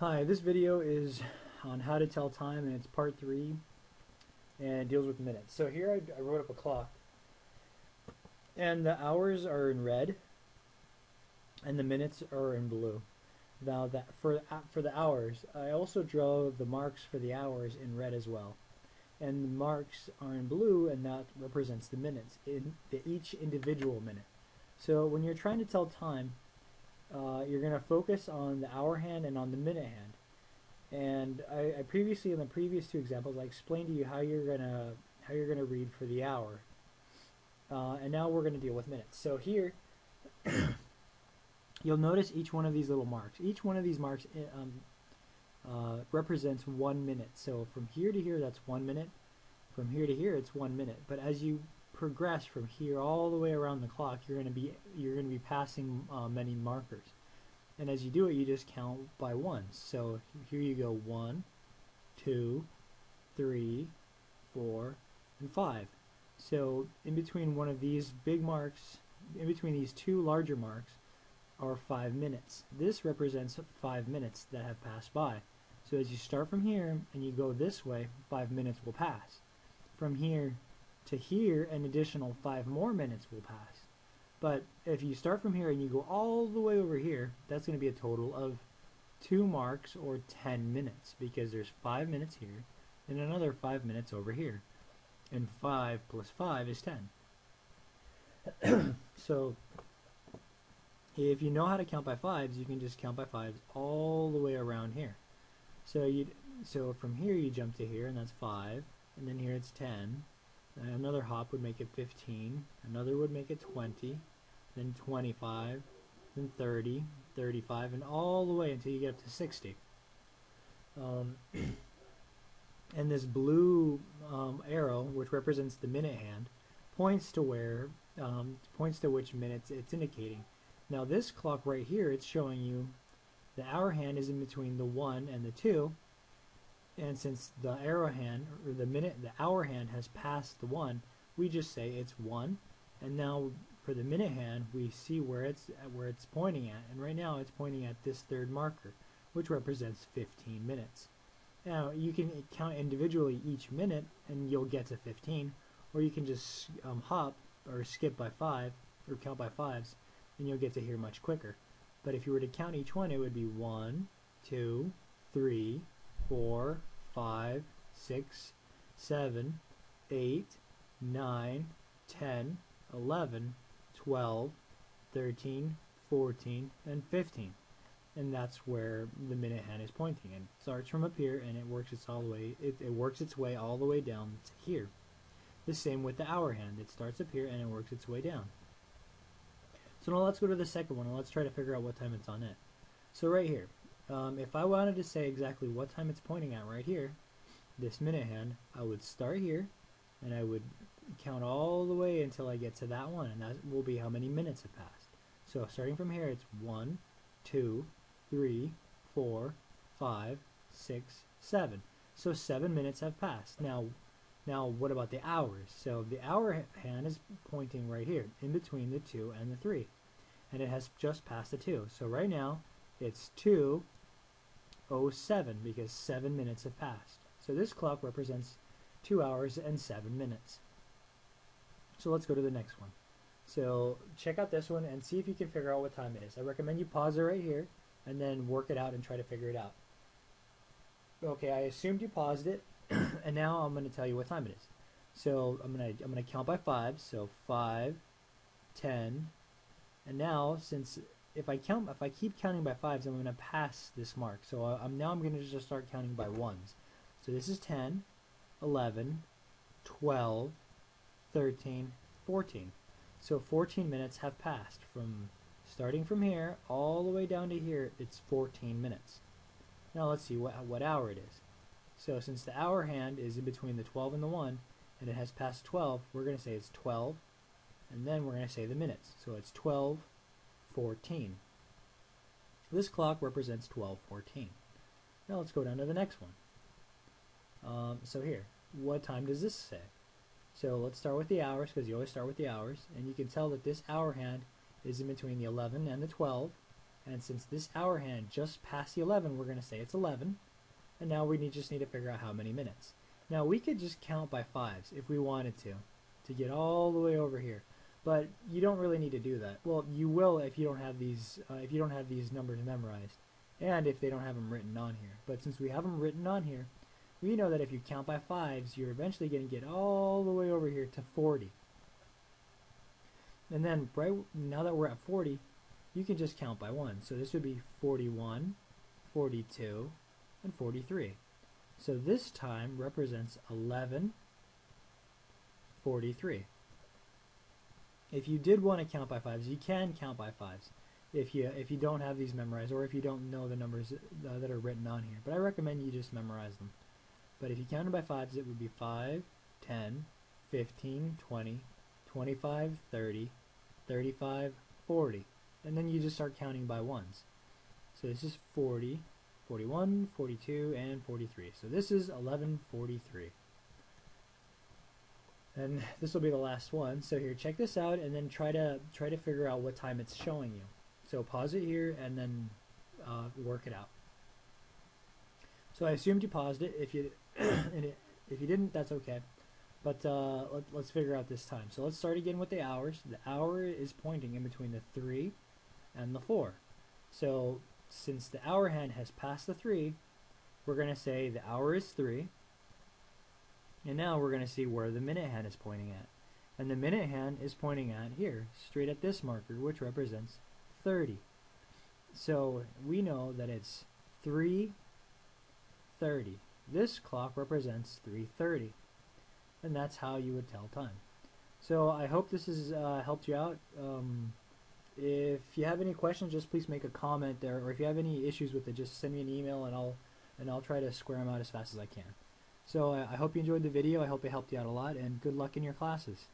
Hi, this video is on how to tell time, and it's part 3 and deals with minutes. So here I wrote up a clock, and the hours are in red and the minutes are in blue. Now that for the hours, I also draw the marks for the hours in red as well. And the marks are in blue, and that represents the minutes in each individual minute. So when you're trying to tell time, you're going to focus on the hour hand and on the minute hand. And I previously, in the previous two examples, I explained to you how you're gonna read for the hour, and now we're gonna deal with minutes. So here, you'll notice each one of these little marks. Each one of these marks represents 1 minute. So from here to here, that's 1 minute. From here to here, it's 1 minute. But as you progress from here all the way around the clock, you're gonna be passing many markers. And as you do it, you just count by ones. So here you go: 1, 2, 3, 4, and 5. So in between one of these big marks, in between these two larger marks, are 5 minutes. This represents 5 minutes that have passed by. So as you start from here and you go this way, 5 minutes will pass. From here to here, an additional 5 more minutes will pass. But if you start from here and you go all the way over here, that's going to be a total of 2 marks, or 10 minutes, because there's 5 minutes here and another 5 minutes over here. And 5 plus 5 is 10. So if you know how to count by fives, you can just count by fives all the way around here. So from here you jump to here, and that's 5, and then here it's 10. Another hop would make it 15, another would make it 20, then 25, then 30, 35, and all the way until you get up to 60. And this blue arrow, which represents the minute hand, points to which minutes it's indicating. Now this clock right here, it's showing you the hour hand is in between the 1 and the 2. And since the arrow hand, or the hour hand has passed the 1, we just say it's 1. And now for the minute hand, we see where it's pointing at. And right now it's pointing at this third marker, which represents 15 minutes. Now you can count individually each minute and you'll get to 15, or you can just hop or skip by 5, or count by fives, and you'll get to here much quicker. But if you were to count each one, it would be 1, 2, 3, 4, 5, 6, 7, 8, 9, 10, 11, 12, 13, 14, and 15. And that's where the minute hand is pointing. And it starts from up here, and it works its way all the way down to here. The same with the hour hand. It starts up here and it works its way down. So now let's go to the second one, and let's try to figure out what time it's on it. So right here, if I wanted to say exactly what time it's pointing at right here, this minute hand, I would start here and I would count all the way until I get to that one, and that will be how many minutes have passed. So starting from here, it's 1, 2, 3, 4, 5, 6, 7. So 7 minutes have passed. Now what about the hours? So the hour hand is pointing right here, in between the 2 and the 3. And it has just passed the 2. So right now, it's 2:07, because 7 minutes have passed. So this clock represents 2 hours and 7 minutes. So let's go to the next one. So check out this one and see if you can figure out what time it is. I recommend you pause it right here and then work it out and try to figure it out. Okay, I assumed you paused it, and now I'm going to tell you what time it is. So I'm going to count by fives. So 5, 10, and now since if I keep counting by fives, I'm going to pass this mark. So now I'm going to just start counting by ones. So this is 10, 11, 12, 13, 14. So 14 minutes have passed. From starting from here all the way down to here, it's 14 minutes. Now let's see what hour it is. So since the hour hand is in between the 12 and the 1, and it has passed 12, we're going to say it's 12, and then we're going to say the minutes. So it's 12:14. This clock represents 12:14. Now let's go down to the next one. So here, what time does this say? So let's start with the hours, because you always start with the hours, and you can tell that this hour hand is in between the 11 and the 12, And since this hour hand just passed the 11, we're going to say it's 11. And now we just need to figure out how many minutes. Now we could just count by fives if we wanted to get all the way over here. But you don't really need to do that. Well, you will if you don't have these numbers memorized, and if they don't have them written on here. But since we have them written on here, we know that if you count by fives, you're eventually going to get all the way over here to 40. And then right now that we're at 40, you can just count by one. So this would be 41, 42, and 43. So this time represents 11:43. If you did want to count by fives, you can count by fives if you don't have these memorized, or if you don't know the numbers that are written on here. But I recommend you just memorize them. But if you counted by fives, it would be 5, 10, 15, 20, 25, 30, 35, 40. And then you just start counting by ones. So this is 40, 41, 42, and 43. So this is 11:43. And this will be the last one. So here, check this out, and then try to figure out what time it's showing you. So pause it here, and then work it out. So I assumed you paused it. If you if you didn't, that's okay. But let's figure out this time. So let's start again with the hours. The hour is pointing in between the 3 and the 4. So since the hour hand has passed the 3, we're going to say the hour is 3. And now we're going to see where the minute hand is pointing at. And the minute hand is pointing at here, straight at this marker, which represents 30. So we know that it's 3:30. This clock represents 3:30. And that's how you would tell time. So I hope this has helped you out. If you have any questions, just please make a comment there, or if you have any issues with it, just send me an email, and I'll try to square them out as fast as I can. So I hope you enjoyed the video. I hope it helped you out a lot, and good luck in your classes.